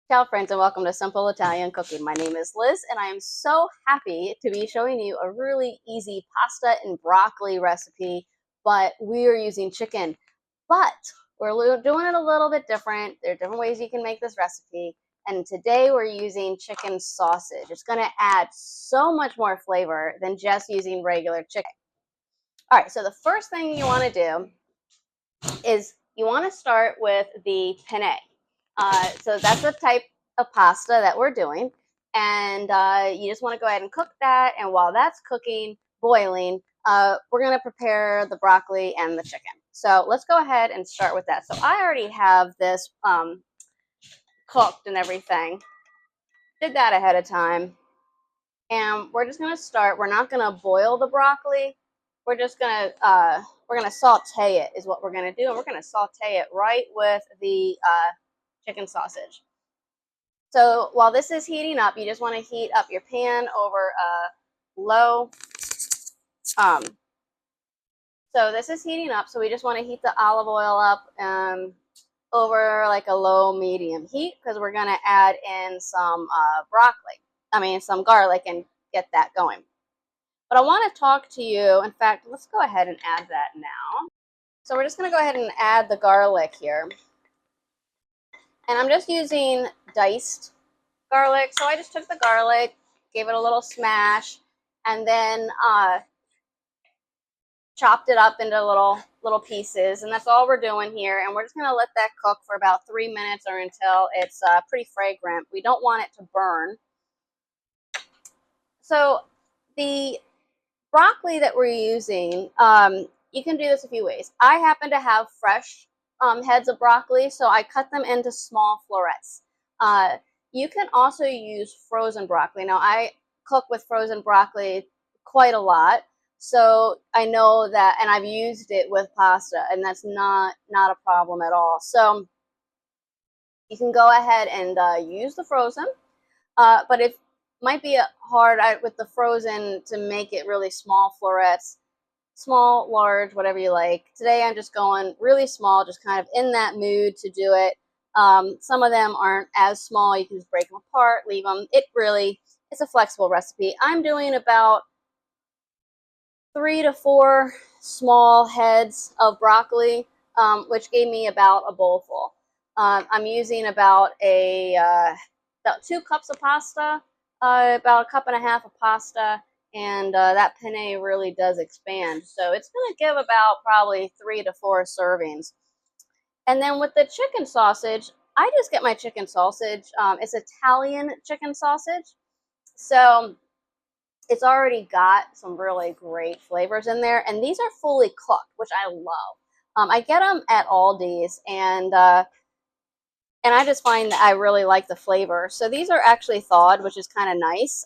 Ciao friends and welcome to Simple Italian Cooking. My name is Liz and I am so happy to be showing you a really easy pasta and broccoli recipe, but we are using chicken. But we're doing it a little bit different. There are different ways you can make this recipe. And today we're using chicken sausage. It's going to add so much more flavor than just using regular chicken. All right, so the first thing you want to do is you want to start with the penne. So that's the type of pasta that we're doing. And you just want to go ahead and cook that. And while that's cooking, boiling, we're going to prepare the broccoli and the chicken. So let's go ahead and start with that. So I already have this cooked and everything. Did that ahead of time. And we're just going to start. We're not going to boil the broccoli. We're just going to saute it is what we're going to do. And we're going to saute it right with the chicken sausage. So while this is heating up, you just want to heat up your pan over low. So this is heating up, so we just want to heat the olive oil up over like a low medium heat because we're going to add in some some garlic and get that going. But I want to talk to you, in fact, let's go ahead and add that now. So we're just going to go ahead and add the garlic here. And I'm just using diced garlic. So I just took the garlic, gave it a little smash, and then chopped it up into little pieces. And that's all we're doing here. And we're just going to let that cook for about 3 minutes or until it's pretty fragrant. We don't want it to burn. So the broccoli that we're using, you can do this a few ways. I happen to have fresh heads of broccoli, so I cut them into small florets. You can also use frozen broccoli. Now, I cook with frozen broccoli quite a lot, so I know that, and I've used it with pasta, and that's not a problem at all. So you can go ahead and use the frozen, but it might be hard with the frozen to make it really small florets. Small, large, whatever you like. Today I'm just going really small, just kind of in that mood to do it. Some of them aren't as small. You can just break them apart, leave them. It's a flexible recipe. I'm doing about 3 to 4 small heads of broccoli, which gave me about a bowl full. I'm using about 2 cups of pasta, about a cup and a half of pasta, and that penne really does expand. So it's going to give about probably 3 to 4 servings. And then with the chicken sausage, I just get my chicken sausage. It's Italian chicken sausage. So it's already got some really great flavors in there. And these are fully cooked, which I love. I get them at Aldi's, and I just find that I really like the flavor. So these are actually thawed, which is kind of nice.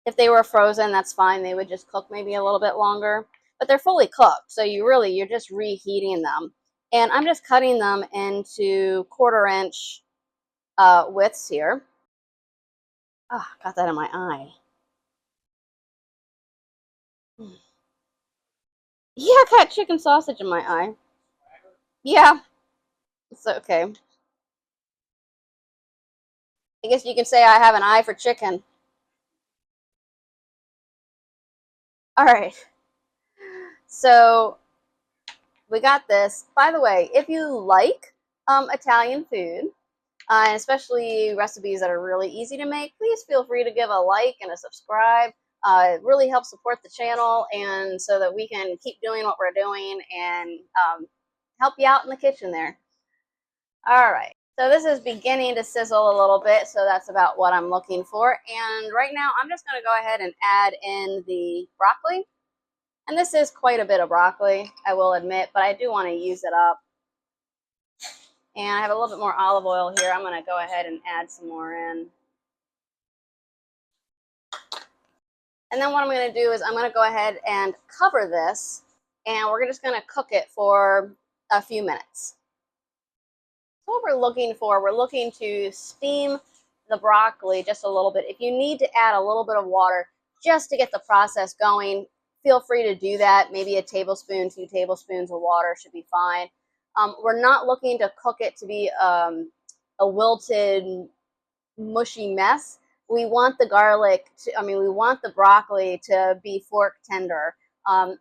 If they were frozen, that's fine. They would just cook maybe a little bit longer. But they're fully cooked, so you're just reheating them. And I'm just cutting them into 1/4-inch widths here. Ah, oh, got that in my eye. Yeah, I got chicken sausage in my eye. Yeah, it's okay. I guess you can say I have an eye for chicken. All right. So we got this. By the way, if you like Italian food, and especially recipes that are really easy to make, please feel free to give a like and a subscribe. It really helps support the channel, and so that we can keep doing what we're doing and help you out in the kitchen there. All right, so this is beginning to sizzle a little bit, so that's about what I'm looking for. And right now, I'm just going to go ahead and add in the broccoli. And this is quite a bit of broccoli, I will admit, but I do want to use it up. And I have a little bit more olive oil here. I'm going to go ahead and add some more in. And then what I'm going to do is I'm going to go ahead and cover this, and we're just going to cook it for a few minutes. So what we're looking to steam the broccoli just a little bit. If you need to add a little bit of water just to get the process going, feel free to do that. Maybe a tablespoon, 2 tablespoons of water should be fine. We're not looking to cook it to be a a wilted, mushy mess. We want the garlic to, I mean, we want the broccoli to be fork tender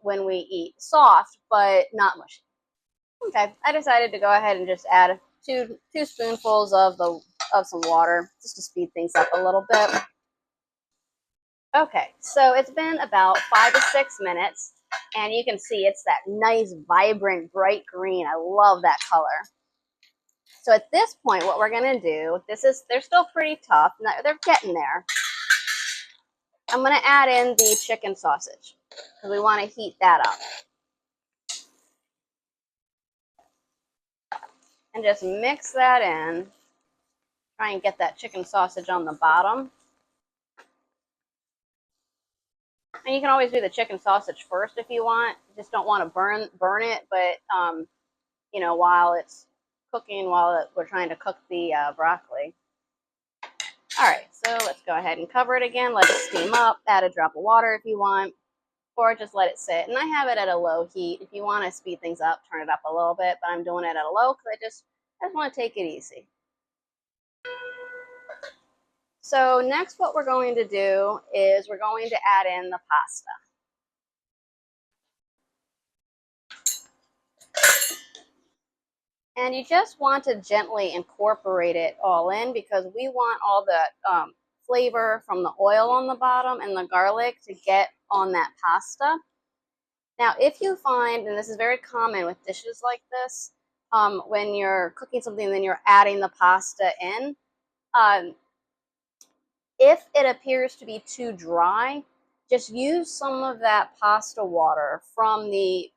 when we eat, soft but not mushy. Okay, I decided to go ahead and just add two spoonfuls of some water just to speed things up a little bit. Okay, so it's been about 5 to 6 minutes, and you can see it's that nice, vibrant, bright green. I love that color. So at this point, what we're gonna do, they're still pretty tough. No, they're getting there. I'm gonna add in the chicken sausage because we want to heat that up. And just mix that in. Try and get that chicken sausage on the bottom. And you can always do the chicken sausage first if you want. You just don't want to burn it, but you know, while it's cooking, we're trying to cook the broccoli. All right, so let's go ahead and cover it again. Let it steam up. Add a drop of water if you want, or just let it sit. And I have it at a low heat. If you want to speed things up, turn it up a little bit, but I'm doing it at a low because I just want to take it easy. So next what we're going to do is we're going to add in the pasta. And you just want to gently incorporate it all in because we want all the flavor from the oil on the bottom and the garlic to get on that pasta. Now, if you find, and this is very common with dishes like this, when you're cooking something and then you're adding the pasta in, if it appears to be too dry, just use some of that pasta water from the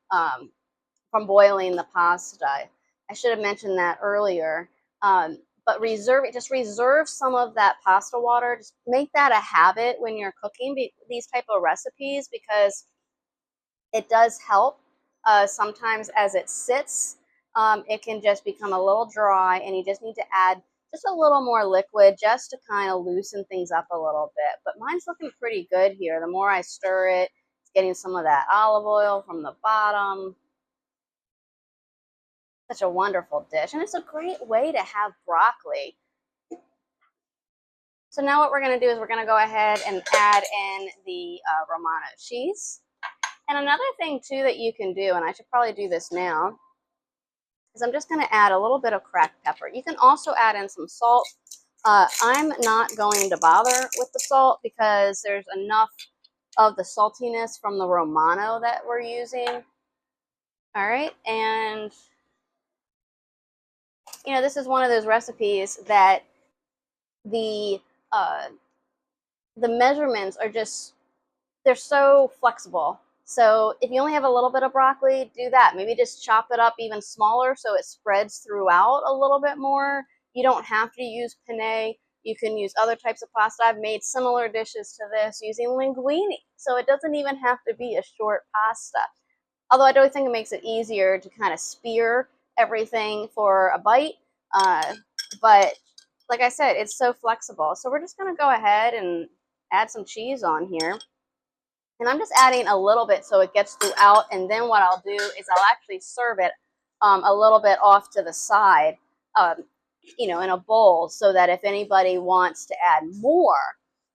from boiling the pasta. I should have mentioned that earlier. But just reserve some of that pasta water. Just make that a habit when you're cooking these type of recipes because it does help. Sometimes as it sits, it can just become a little dry and you just need to add just a little more liquid just to kind of loosen things up a little bit. But mine's looking pretty good here. The more I stir it, it's getting some of that olive oil from the bottom. Such a wonderful dish, and it's a great way to have broccoli. So now what we're going to do is we're going to go ahead and add in the Romano cheese. And another thing too that you can do, and I should probably do this now, is I'm just going to add a little bit of cracked pepper. You can also add in some salt. I'm not going to bother with the salt because there's enough of the saltiness from the Romano that we're using. All right, and you know, this is one of those recipes that the measurements are just, they're so flexible. So if you only have a little bit of broccoli, do that. Maybe just chop it up even smaller so it spreads throughout a little bit more. You don't have to use penne. You can use other types of pasta. I've made similar dishes to this using linguine. So it doesn't even have to be a short pasta. Although I do think it makes it easier to kind of spear everything for a bite. But like I said, it's so flexible. So we're just going to go ahead and add some cheese on here. And I'm just adding a little bit so it gets throughout. And then what I'll do is I'll actually serve it a little bit off to the side, you know, in a bowl so that if anybody wants to add more,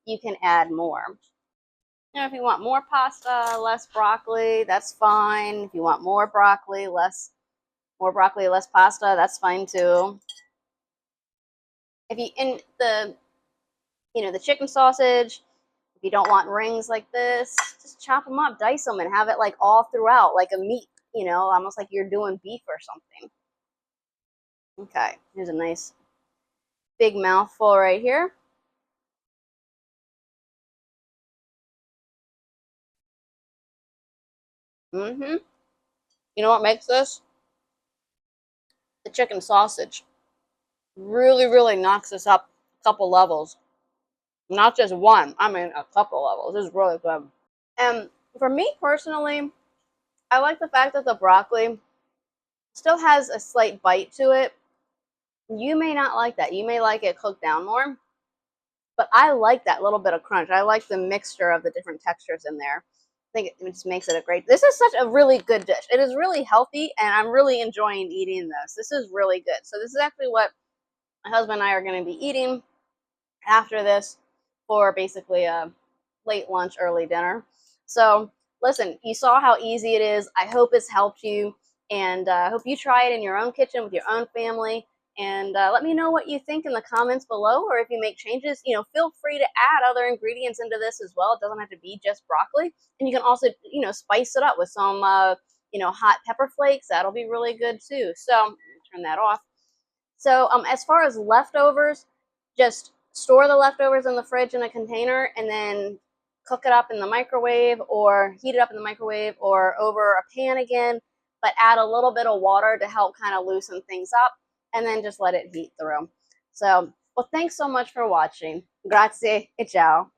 you can add more. You know, if you want more pasta, less broccoli, that's fine. If you want more broccoli, less pasta, that's fine too. If you in the, you know, the chicken sausage, if you don't want rings like this, just chop them up, dice them, and have it like all throughout, like a meat, you know, almost like you're doing beef or something. Okay, here's a nice big mouthful right here. You know what makes this? The chicken sausage. Really, really knocks this up a couple levels. Not just one, I mean a couple levels. This is really good. And for me personally, I like the fact that the broccoli still has a slight bite to it. You may not like that. You may like it cooked down more. But I like that little bit of crunch. I like the mixture of the different textures in there. I think it just makes it a great, this is such a really good dish. It is really healthy, and I'm really enjoying eating this. This is really good. So this is actually what My husband and I are going to be eating after this for basically a late lunch, early dinner. So listen, you saw how easy it is. I hope it's helped you, and I hope you try it in your own kitchen with your own family. And let me know what you think in the comments below, or if you make changes, feel free to add other ingredients into this as well. It doesn't have to be just broccoli, and you can also, spice it up with some, hot pepper flakes. That'll be really good too. So turn that off. So as far as leftovers, just store the leftovers in the fridge in a container and then cook it up in the microwave or heat it up in the microwave or over a pan again, but add a little bit of water to help kind of loosen things up, and then just let it heat through. So, well, thanks so much for watching. Grazie e ciao.